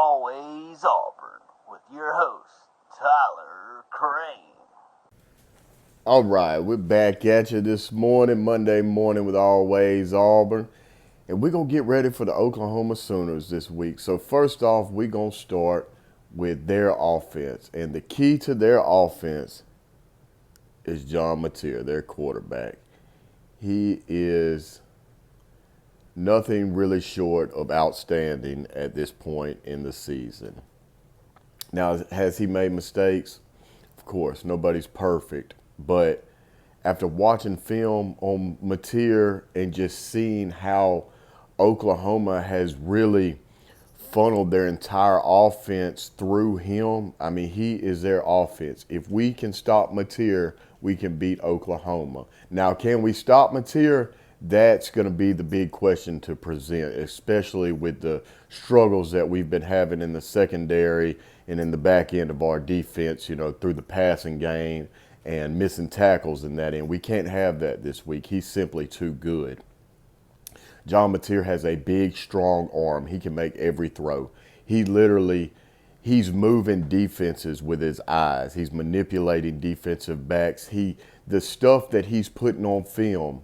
Always Auburn with your host, Tyler Crane. All right, we're back at you this morning, Monday morning with Always Auburn. And we're going to get ready for the Oklahoma Sooners this week. So first off, we're going to start with their offense. And the key to their offense is John Mateer, their quarterback. He is nothing really short of outstanding at this point in the season. Now, has he made mistakes? Of course, nobody's perfect. But after watching film on Mateer and just seeing how Oklahoma has really funneled their entire offense through him, I mean, he is their offense. If we can stop Mateer, we can beat Oklahoma. Now, can we stop Mateer? That's going to be the big question to present, especially with the struggles that we've been having in the secondary and in the back end of our defense, through the passing game and missing tackles in that end. We can't have that this week. He's simply too good. John Mateer has a big, strong arm. He can make every throw. He's moving defenses with his eyes. He's manipulating defensive backs. The stuff that he's putting on film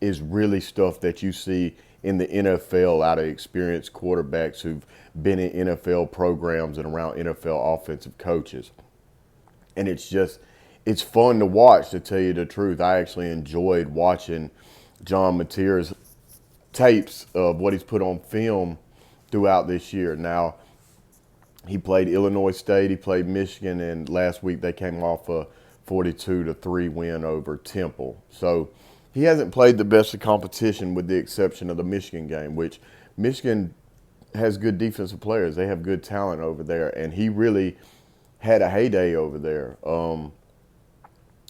is really stuff that you see in the NFL out of experienced quarterbacks who've been in NFL programs and around NFL offensive coaches. And it's fun to watch, to tell you the truth. I actually enjoyed watching John Mateer's tapes of what he's put on film throughout this year. Now, he played Illinois State, he played Michigan, and last week they came off a 42-3 win over Temple. So he hasn't played the best of competition with the exception of the Michigan game, which Michigan has good defensive players. They have good talent over there, and he really had a heyday over there.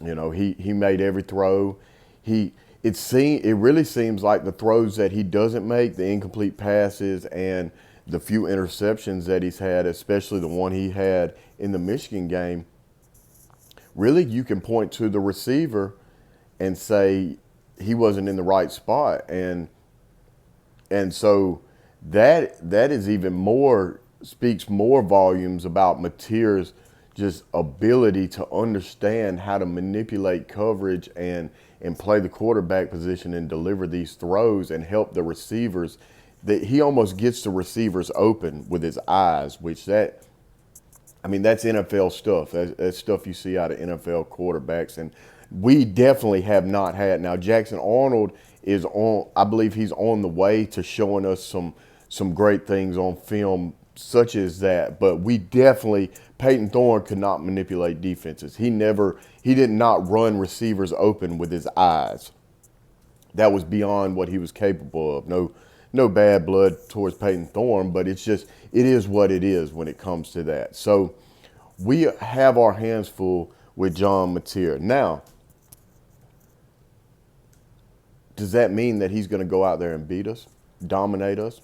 He made every throw. It really seems like the throws that he doesn't make, the incomplete passes and the few interceptions that he's had, especially the one he had in the Michigan game, really you can point to the receiver and say he wasn't in the right spot. And so that is even more, speaks more volumes about Mateer's just ability to understand how to manipulate coverage and play the quarterback position and deliver these throws and help the receivers. That he almost gets the receivers open with his eyes, that's NFL stuff. That's stuff you see out of NFL quarterbacks, and we definitely have not had. Now, Jackson Arnold is on. I believe he's on the way to showing us some great things on film, such as that. But we definitely, Peyton Thorne could not manipulate defenses. He did not run receivers open with his eyes. That was beyond what he was capable of. No bad blood towards Peyton Thorne, but it is what it is when it comes to that. So we have our hands full with John Mateer. Now, does that mean that he's going to go out there and beat us, dominate us?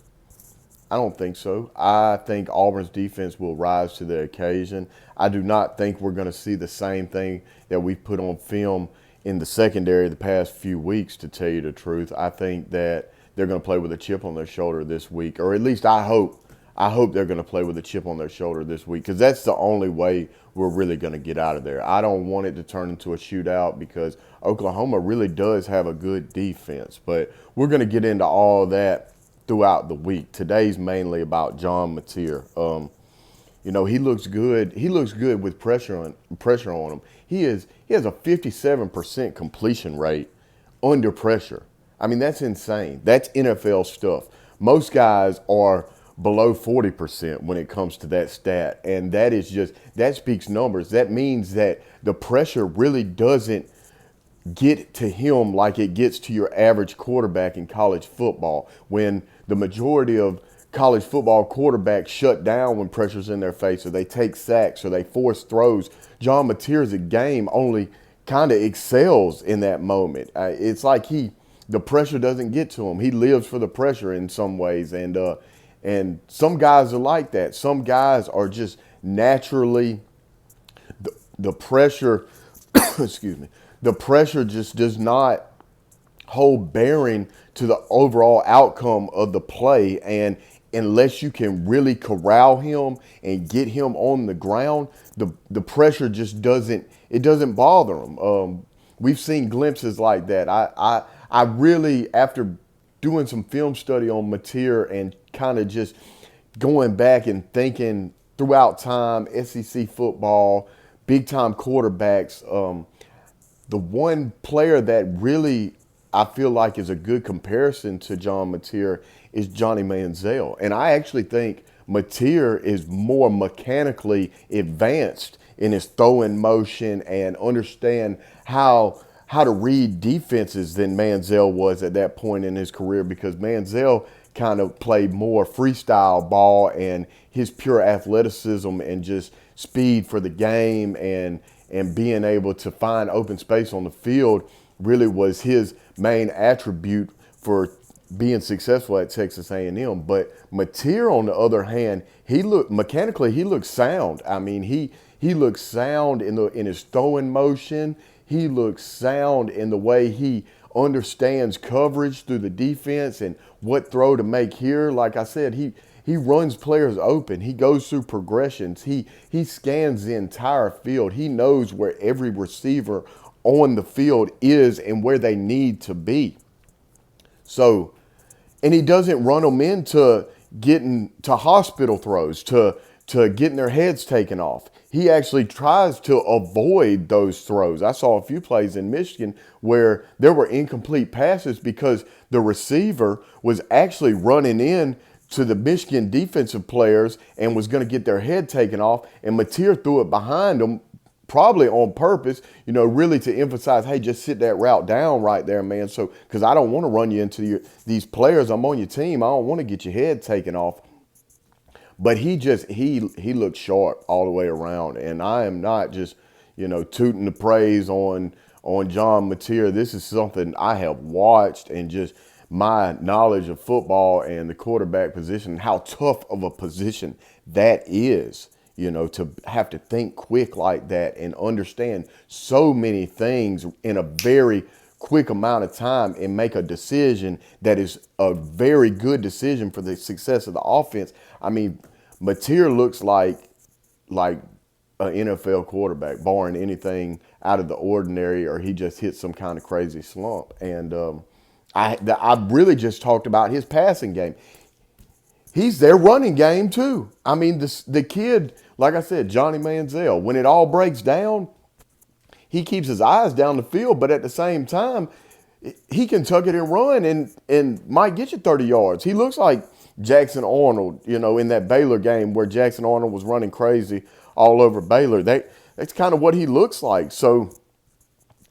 I don't think so. I think Auburn's defense will rise to the occasion. I do not think we're going to see the same thing that we've put on film in the secondary the past few weeks, to tell you the truth. I think that they're going to play with a chip on their shoulder this week, or at least I hope they're going to play with a chip on their shoulder this week, because that's the only way we're really going to get out of there. I don't want it to turn into a shootout, because Oklahoma really does have a good defense. But we're going to get into all that throughout the week. Today's mainly about John Mateer. He looks good. He looks good with pressure on him. He has a 57% completion rate under pressure. I mean, that's insane. That's NFL stuff. Most guys are below 40% when it comes to that stat. And that speaks numbers. That means that the pressure really doesn't get to him like it gets to your average quarterback in college football, when the majority of college football quarterbacks shut down when pressure's in their face, or they take sacks, or they force throws. John Mateer's game only kind of excels in that moment. It's like the pressure doesn't get to him. He lives for the pressure in some ways, and some guys are like that. Some guys are just naturally the pressure. Excuse me. The pressure just does not hold bearing to the overall outcome of the play, and unless you can really corral him and get him on the ground, the pressure just doesn't bother him. We've seen glimpses like that. I really, after doing some film study on Mateer and kind of just going back and thinking throughout time, SEC football, big time quarterbacks. The one player that really I feel like is a good comparison to John Mateer is Johnny Manziel. And I actually think Mateer is more mechanically advanced in his throwing motion and understand how to read defenses than Manziel was at that point in his career, because Manziel kind of played more freestyle ball, and his pure athleticism and just speed for the game and being able to find open space on the field really was his main attribute for being successful at Texas A&M. But Mateer, on the other hand, he looks sound. I mean, he looks sound in his throwing motion. He looks sound in the way he understands coverage through the defense and what throw to make here. Like I said, he runs players open. He goes through progressions. He scans the entire field. He knows where every receiver on the field is and where they need to be. So, and he doesn't run them into getting to hospital throws, to getting their heads taken off. He actually tries to avoid those throws. I saw a few plays in Michigan where there were incomplete passes because the receiver was actually running in to the Michigan defensive players and was going to get their head taken off, and Mateer threw it behind them, probably on purpose, really to emphasize, hey, just sit that route down right there, man. So, because I don't want to run you into these players. I'm on your team. I don't want to get your head taken off. But he looked sharp all the way around, and I am not just tooting the praise on John Mateer. This is something I have watched, and just my knowledge of football and the quarterback position, how tough of a position that is. To have to think quick like that and understand so many things in a very quick amount of time and make a decision that is a very good decision for the success of the offense. I mean, Mateer looks like an NFL quarterback, barring anything out of the ordinary, or he just hit some kind of crazy slump. And I really just talked about his passing game. He's their running game too. I mean, the kid, like I said, Johnny Manziel, when it all breaks down, he keeps his eyes down the field, but at the same time, he can tuck it and run and might get you 30 yards. He looks like Jackson Arnold, in that Baylor game where Jackson Arnold was running crazy all over Baylor. That's kind of what he looks like. So,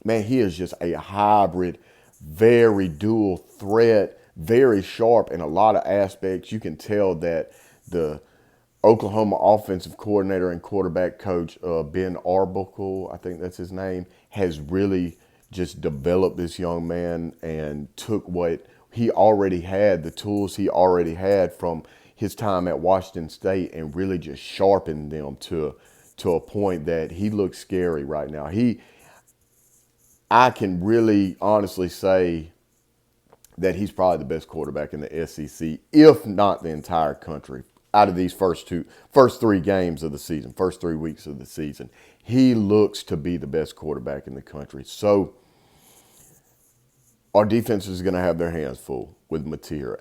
man, he is just a hybrid, very dual threat, very sharp in a lot of aspects. You can tell that the Oklahoma offensive coordinator and quarterback coach, Ben Arbuckle, I think that's his name, has really just developed this young man and took what he already had, the tools he already had from his time at Washington State, and really just sharpened them to a point that he looks scary right now. I can really honestly say that he's probably the best quarterback in the SEC, if not the entire country, out of these first 3 games of the season, first 3 weeks of the season. He looks to be the best quarterback in the country. So our defense is going to have their hands full with Mateer.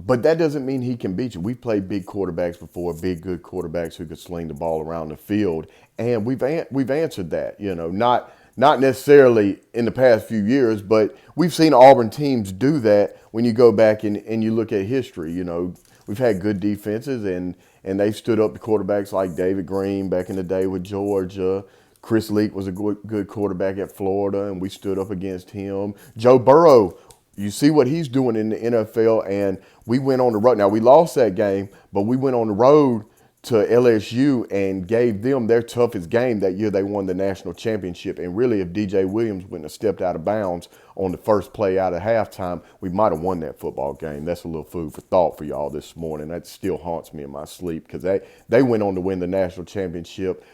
But that doesn't mean he can beat you. We've played big quarterbacks before, big, good quarterbacks who could sling the ball around the field. And we've answered that, not necessarily in the past few years, but we've seen Auburn teams do that when you go back and you look at history. We've had good defenses, and they've stood up to quarterbacks like David Green back in the day with Georgia. Chris Leak was a good quarterback at Florida, and we stood up against him. Joe Burrow, you see what he's doing in the NFL, and we went on the road. Now, we lost that game, but we went on the road to LSU and gave them their toughest game that year. They won the national championship. And really, if DJ Williams wouldn't have stepped out of bounds on the first play out of halftime, we might have won that football game. That's a little food for thought for y'all this morning. That still haunts me in my sleep, because they went on to win the national championship.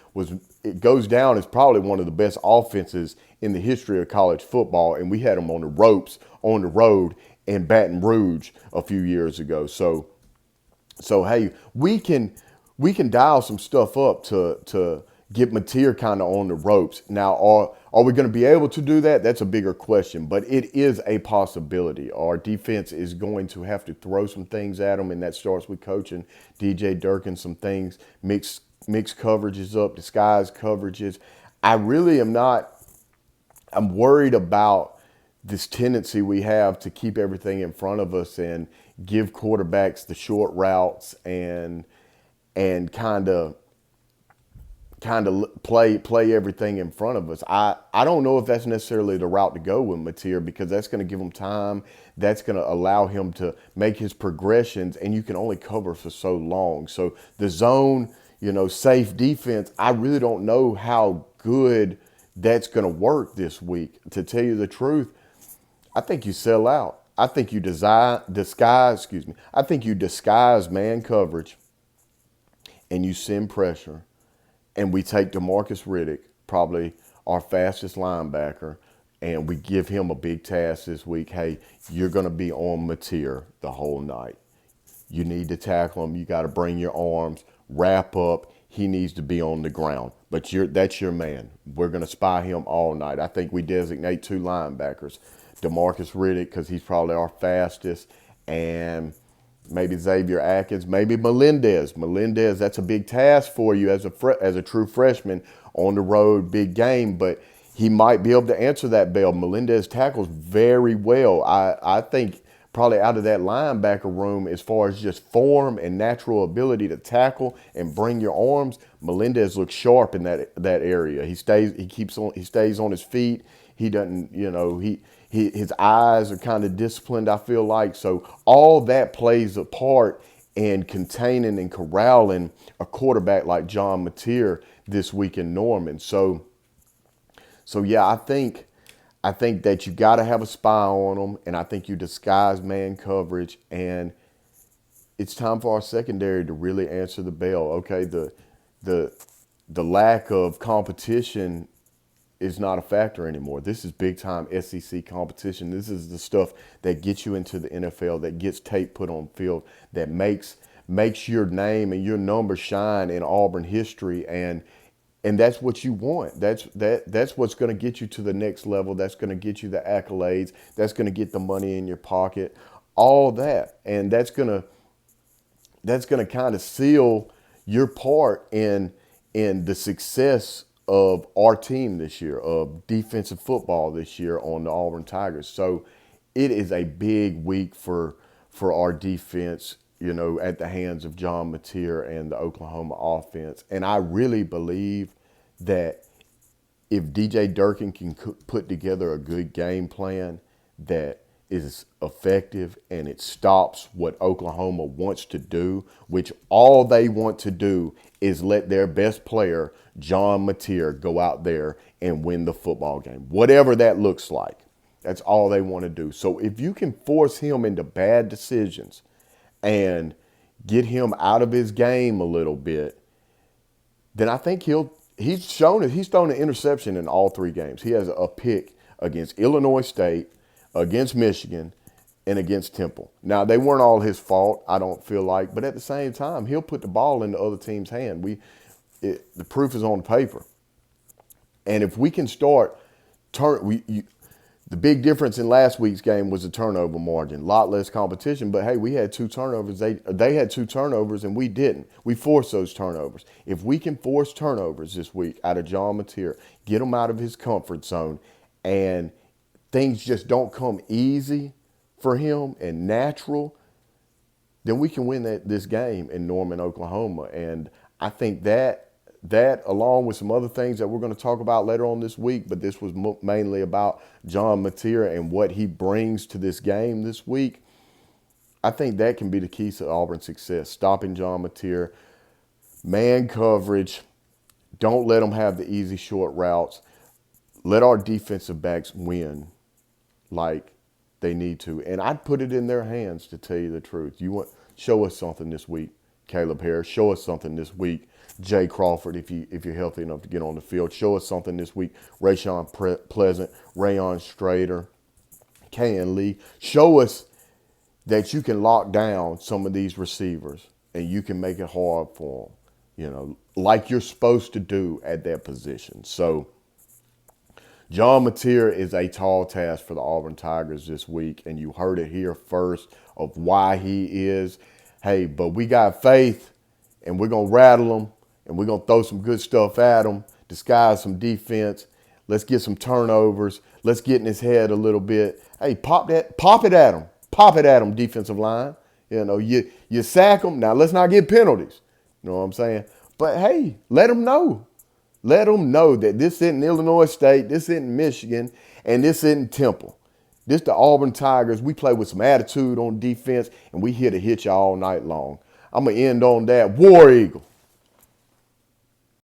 It goes down as probably one of the best offenses in the history of college football, and we had them on the ropes on the road in Baton Rouge a few years ago. So hey, we can dial some stuff up to get Mateer kind of on the ropes. Now, are we going to be able to do that? That's a bigger question, but it is a possibility. Our defense is going to have to throw some things at them, and that starts with coaching DJ Durkin some things, mix coverages up, disguise coverages. I really am not. I'm worried about this tendency we have to keep everything in front of us and give quarterbacks the short routes and kind of play everything in front of us. I don't know if that's necessarily the route to go with Mateer, because that's going to give him time. That's going to allow him to make his progressions, and you can only cover for so long. So the zone, safe defense, I really don't know how good that's going to work this week. To tell you the truth, I think you sell out. I think you I think you disguise man coverage and you send pressure, and we take DeMarcus Riddick, probably our fastest linebacker, and we give him a big task this week. Hey, you're going to be on Mateer the whole night. You need to tackle him. You got to bring your arms, wrap up. He needs to be on the ground. But that's your man. We're going to spy him all night. I think we designate two linebackers. DeMarcus Riddick, because he's probably our fastest, and maybe Xavier Atkins, maybe Melendez. Melendez, that's a big task for you as a true freshman on the road, big game, but he might be able to answer that bell. Melendez tackles very well. I think probably out of that linebacker room, as far as just form and natural ability to tackle and bring your arms, Melendez looks sharp in that area. He stays on his feet. He doesn't, his eyes are kind of disciplined, I feel like. So all that plays a part in containing and corralling a quarterback like John Mateer this week in Norman. So yeah, I think that you got to have a spy on them, and I think you disguise man coverage, and it's time for our secondary to really answer the bell. Okay, the lack of competition is not a factor anymore. This is big time SEC competition. This is the stuff that gets you into the NFL, that gets tape put on field, that makes your name and your number shine in Auburn history, and that's what you want. That's what's going to get you to the next level. That's going to get you the accolades. That's going to get the money in your pocket. All that, and that's going to kind of seal your part in the success of our team this year, of defensive football this year on the Auburn Tigers. So it is a big week for our defense, at the hands of John Mateer and the Oklahoma offense. And I really believe that if DJ Durkin can put together a good game plan that is effective and it stops what Oklahoma wants to do, which all they want to do is let their best player, John Mateer, go out there and win the football game, whatever that looks like. That's all they want to do. So if you can force him into bad decisions and get him out of his game a little bit, then I think he's thrown an interception in all three games. He has a pick against Illinois State, against Michigan, and against Temple. Now, they weren't all his fault, I don't feel like, but at the same time, he'll put the ball in the other team's hand. The proof is on the paper. And if we can start the big difference in last week's game was the turnover margin. A lot less competition, but hey, we had two turnovers. They had two turnovers and we didn't. We forced those turnovers. If we can force turnovers this week out of John Mateer, get him out of his comfort zone, and things just don't come easy for him and natural, then we can win this game in Norman, Oklahoma. And I think that along with some other things that we're going to talk about later on this week, but this was mainly about John Mateer and what he brings to this game this week, I think that can be the key to Auburn's success. Stopping John Mateer, man coverage, don't let them have the easy short routes. Let our defensive backs win like they need to. And I'd put it in their hands, to tell you the truth. Show us something this week, Caleb Harris. Show us something this week, Jay Crawford, if you're healthy enough to get on the field. Show us something this week, Rayshawn Pleasant, Rayon Strader, Kayan Lee. Show us that you can lock down some of these receivers and you can make it hard for them, like you're supposed to do at that position. So John Mateer is a tall task for the Auburn Tigers this week, and you heard it here first of why he is. Hey, but we got faith, and we're going to rattle them, and we're going to throw some good stuff at them, disguise some defense. Let's get some turnovers. Let's get in his head a little bit. Hey, pop it at him. Pop it at him, defensive line. You sack them. Now, let's not get penalties. You know what I'm saying? But, hey, let them know. Let them know that this isn't Illinois State, this isn't Michigan, and this isn't Temple. This the Auburn Tigers. We play with some attitude on defense, and we here to hit you all night long. I'm going to end on that. War Eagle.